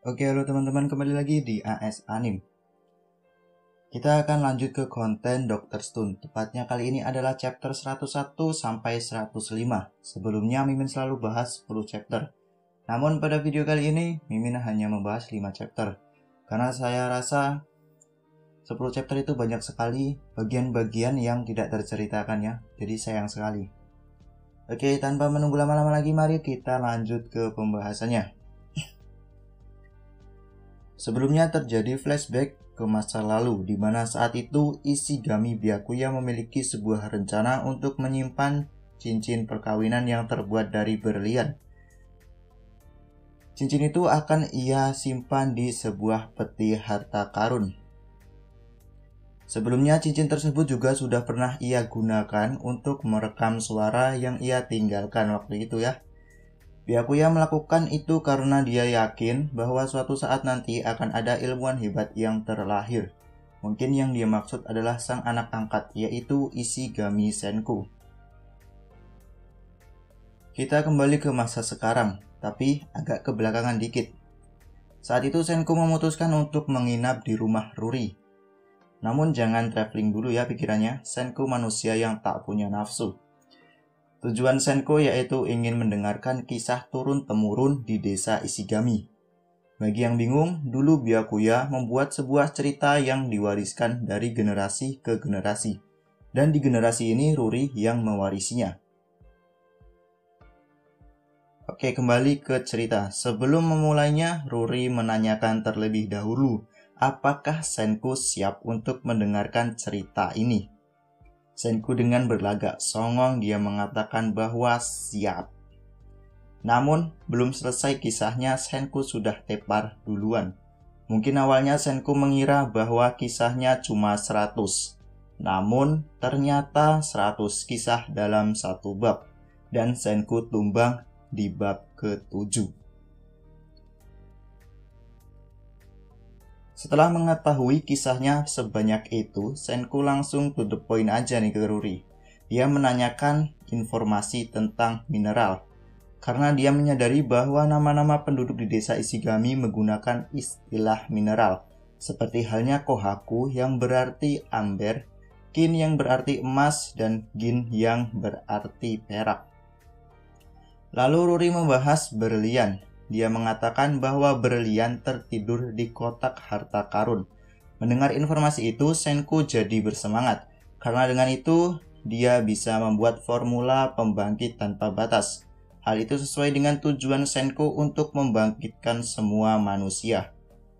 Oke, halo teman-teman, kembali lagi di AS Anim. Kita akan lanjut ke konten Dr. Stone. Tepatnya kali ini adalah chapter 101 sampai 105. Sebelumnya Mimin selalu bahas 10 chapter. Namun pada video kali ini Mimin hanya membahas 5 chapter. Karena saya rasa 10 chapter itu banyak sekali bagian-bagian yang tidak terceritakan ya. Jadi sayang sekali. Oke, tanpa menunggu lama-lama lagi, mari kita lanjut ke pembahasannya. Sebelumnya terjadi flashback ke masa lalu, di mana saat itu Ishigami Byakuya memiliki sebuah rencana untuk menyimpan cincin perkawinan yang terbuat dari berlian. Cincin itu akan ia simpan di sebuah peti harta karun. Sebelumnya cincin tersebut juga sudah pernah ia gunakan untuk merekam suara yang ia tinggalkan waktu itu ya. Byakuya melakukan itu karena dia yakin bahwa suatu saat nanti akan ada ilmuwan hebat yang terlahir. Mungkin yang dia maksud adalah sang anak angkat, yaitu Ishigami Senku. Kita kembali ke masa sekarang, tapi agak kebelakangan dikit. Saat itu Senku memutuskan untuk menginap di rumah Ruri. Namun jangan traveling dulu ya pikirannya, Senku manusia yang tak punya nafsu. Tujuan Senku yaitu ingin mendengarkan kisah turun-temurun di desa Ishigami. Bagi yang bingung, dulu Byakuya membuat sebuah cerita yang diwariskan dari generasi ke generasi. Dan di generasi ini Ruri yang mewarisinya. Oke, kembali ke cerita. Sebelum memulainya, Ruri menanyakan terlebih dahulu, apakah Senku siap untuk mendengarkan cerita ini? Senku dengan berlagak songong dia mengatakan bahwa siap. Namun, belum selesai kisahnya Senku sudah tepar duluan. Mungkin awalnya Senku mengira bahwa kisahnya cuma 100. Namun, ternyata 100 kisah dalam satu bab. Dan Senku tumbang di bab ke-7. Setelah mengetahui kisahnya sebanyak itu, Senku langsung to the point aja nih ke Ruri. Dia menanyakan informasi tentang mineral. Karena dia menyadari bahwa nama-nama penduduk di desa Ishigami menggunakan istilah mineral. Seperti halnya Kohaku yang berarti amber, Kin yang berarti emas, dan Gin yang berarti perak. Lalu Ruri membahas berlian. Dia mengatakan bahwa berlian tertidur di kotak harta karun. Mendengar informasi itu, Senku jadi bersemangat. Karena dengan itu, dia bisa membuat formula pembangkit tanpa batas. Hal itu sesuai dengan tujuan Senku untuk membangkitkan semua manusia.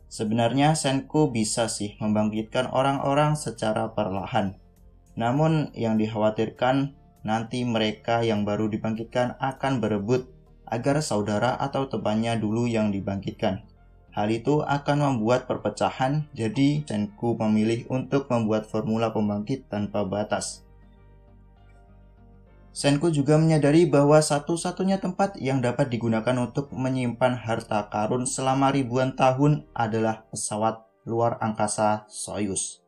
Sebenarnya Senku bisa sih membangkitkan orang-orang secara perlahan. Namun yang dikhawatirkan nanti mereka yang baru dibangkitkan akan berebut agar saudara atau temannya dulu yang dibangkitkan. Hal itu akan membuat perpecahan, jadi Senku memilih untuk membuat formula pembangkit tanpa batas. Senku juga menyadari bahwa satu-satunya tempat yang dapat digunakan untuk menyimpan harta karun selama ribuan tahun adalah pesawat luar angkasa Soyuz.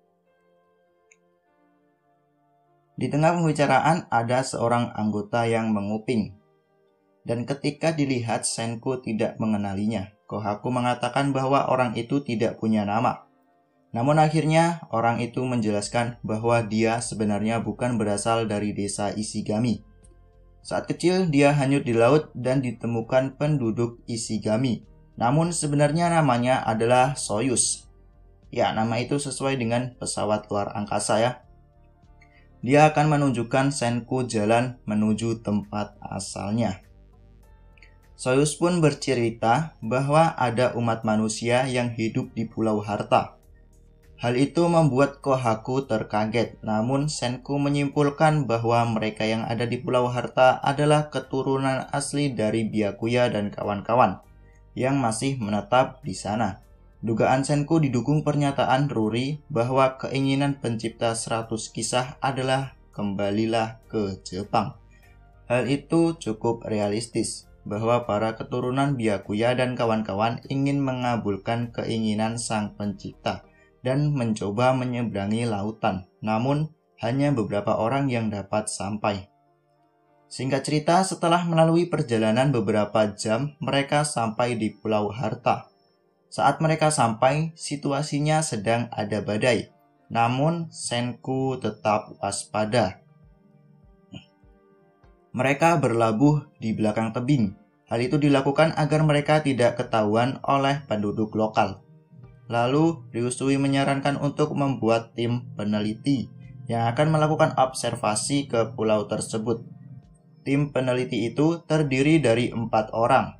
Di tengah pembicaraan ada seorang anggota yang menguping. Dan ketika dilihat Senku tidak mengenalinya, Kohaku mengatakan bahwa orang itu tidak punya nama. Namun akhirnya orang itu menjelaskan bahwa dia sebenarnya bukan berasal dari desa Ishigami. Saat kecil dia hanyut di laut dan ditemukan penduduk Ishigami. Namun sebenarnya namanya adalah Soyuz. Ya, nama itu sesuai dengan pesawat luar angkasa ya. Dia akan menunjukkan Senku jalan menuju tempat asalnya. Soyuz pun bercerita bahwa ada umat manusia yang hidup di Pulau Harta. Hal itu membuat Kohaku terkaget, namun Senku menyimpulkan bahwa mereka yang ada di Pulau Harta adalah keturunan asli dari Byakuya dan kawan-kawan yang masih menetap di sana. Dugaan Senku didukung pernyataan Ruri bahwa keinginan pencipta 100 kisah adalah kembalilah ke Jepang. Hal itu cukup realistis, bahwa para keturunan Byakuya dan kawan-kawan ingin mengabulkan keinginan sang pencipta dan mencoba menyeberangi lautan, namun hanya beberapa orang yang dapat sampai. Singkat cerita, setelah melalui perjalanan beberapa jam, mereka sampai di Pulau Harta. Saat mereka sampai, situasinya sedang ada badai. Namun, Senku tetap waspada. Mereka berlabuh di belakang tebing. Hal itu dilakukan agar mereka tidak ketahuan oleh penduduk lokal. Lalu, Ryusui menyarankan untuk membuat tim peneliti yang akan melakukan observasi ke pulau tersebut. Tim peneliti itu terdiri dari 4 orang.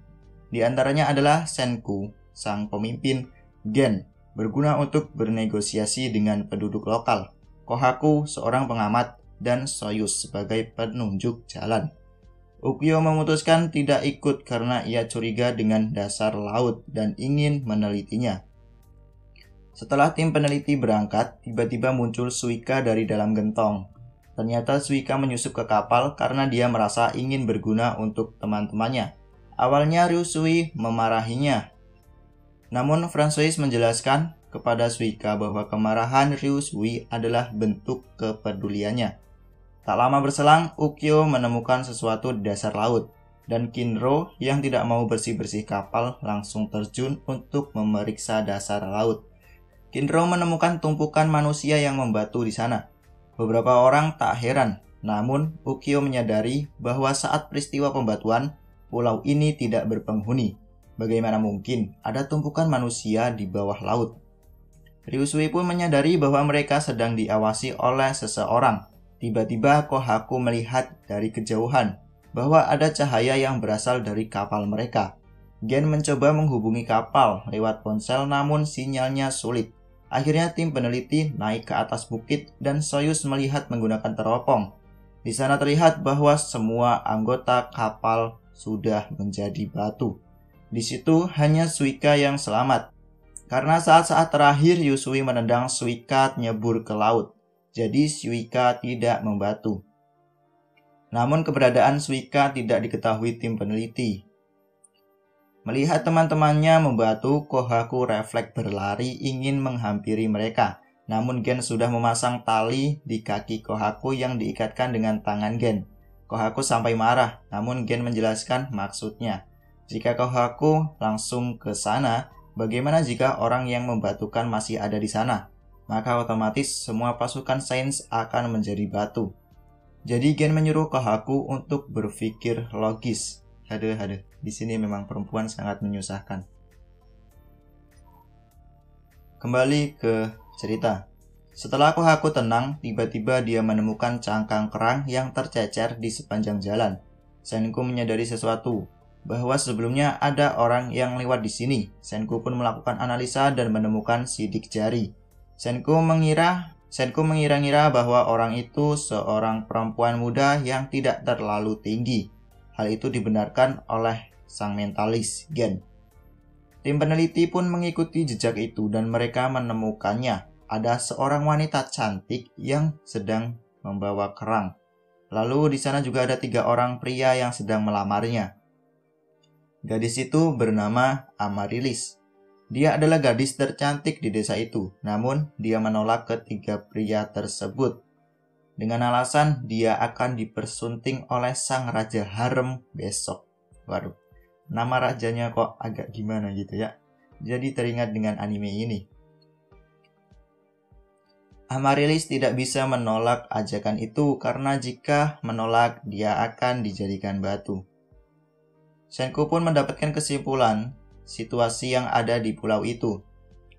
Di antaranya adalah Senku, sang pemimpin, Gen, berguna untuk bernegosiasi dengan penduduk lokal, Kohaku, seorang pengamat, dan Soyuz sebagai penunjuk jalan. Ukyo memutuskan tidak ikut karena ia curiga dengan dasar laut dan ingin menelitinya. Setelah tim peneliti berangkat, tiba-tiba muncul Suika dari dalam gentong. Ternyata Suika menyusup ke kapal karena dia merasa ingin berguna untuk teman-temannya. Awalnya Ryusui memarahinya. Namun François menjelaskan kepada Suika bahwa kemarahan Ryusui adalah bentuk kepeduliannya. Tak lama berselang, Ukyo menemukan sesuatu di dasar laut, dan Kinro yang tidak mau bersih-bersih kapal langsung terjun untuk memeriksa dasar laut. Kinro menemukan tumpukan manusia yang membatu di sana. Beberapa orang tak heran, namun Ukyo menyadari bahwa saat peristiwa pembatuan, pulau ini tidak berpenghuni. Bagaimana mungkin ada tumpukan manusia di bawah laut? Ryusui pun menyadari bahwa mereka sedang diawasi oleh seseorang. Tiba-tiba Kohaku melihat dari kejauhan bahwa ada cahaya yang berasal dari kapal mereka. Gen mencoba menghubungi kapal lewat ponsel namun sinyalnya sulit. Akhirnya tim peneliti naik ke atas bukit dan Soyuz melihat menggunakan teropong. Di sana terlihat bahwa semua anggota kapal sudah menjadi batu. Di situ hanya Suika yang selamat. Karena saat-saat terakhir Yusui menendang Suika nyebur ke laut. Jadi Suika tidak membatu. Namun keberadaan Suika tidak diketahui tim peneliti. Melihat teman-temannya membatu, Kohaku refleks berlari ingin menghampiri mereka. Namun Gen sudah memasang tali di kaki Kohaku yang diikatkan dengan tangan Gen. Kohaku sampai marah, namun Gen menjelaskan maksudnya. Jika Kohaku langsung ke sana, bagaimana jika orang yang membatukan masih ada di sana? Maka otomatis semua pasukan sains akan menjadi batu. Jadi Gen menyuruh Kohaku untuk berpikir logis. Aduh, di sini memang perempuan sangat menyusahkan. Kembali ke cerita. Setelah Kohaku tenang, tiba-tiba dia menemukan cangkang kerang yang tercecer di sepanjang jalan. Senku menyadari sesuatu, bahwa sebelumnya ada orang yang lewat di sini. Senku pun melakukan analisa dan menemukan sidik jari. Senku mengira-ngira bahwa orang itu seorang perempuan muda yang tidak terlalu tinggi. Hal itu dibenarkan oleh sang mentalis, Gen. Tim peneliti pun mengikuti jejak itu dan mereka menemukannya. Ada seorang wanita cantik yang sedang membawa kerang. Lalu di sana juga ada 3 orang pria yang sedang melamarnya. Gadis itu bernama Amaryllis. Dia adalah gadis tercantik di desa itu, namun dia menolak ketiga pria tersebut. Dengan alasan dia akan dipersunting oleh sang raja harem besok. Waduh, nama rajanya kok agak gimana gitu ya. Jadi teringat dengan anime ini. Amaryllis tidak bisa menolak ajakan itu karena jika menolak dia akan dijadikan batu. Senku pun mendapatkan kesimpulan situasi yang ada di pulau itu.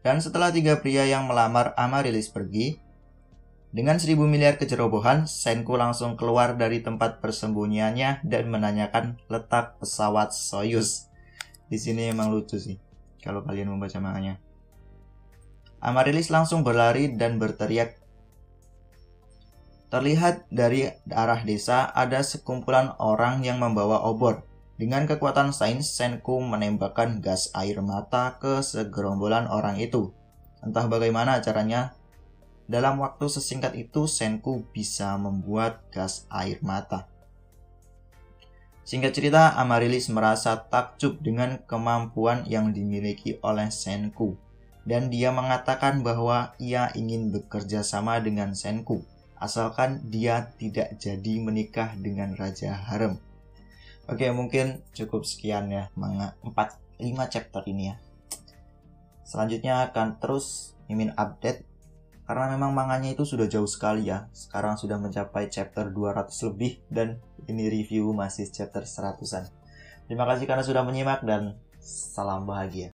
Dan setelah 3 pria yang melamar Amaryllis pergi, dengan 1000 miliar kecerobohan, Senku langsung keluar dari tempat persembunyiannya dan menanyakan letak pesawat Soyuz. Di sini emang lucu sih kalau kalian membaca manganya. Amaryllis langsung berlari dan berteriak. Terlihat dari arah desa ada sekumpulan orang yang membawa obor. Dengan kekuatan sains, Senku menembakkan gas air mata ke segerombolan orang itu. Entah bagaimana caranya, dalam waktu sesingkat itu Senku bisa membuat gas air mata. Singkat cerita, Amaryllis merasa takjub dengan kemampuan yang dimiliki oleh Senku. Dan dia mengatakan bahwa ia ingin bekerja sama dengan Senku, asalkan dia tidak jadi menikah dengan Raja Harem. Oke, mungkin cukup sekian ya manga 4-5 chapter ini ya. Selanjutnya akan terus Mimin update, karena memang manganya itu sudah jauh sekali ya. Sekarang sudah mencapai chapter 200 lebih dan ini review masih chapter 100-an. Terima kasih karena sudah menyimak dan salam bahagia.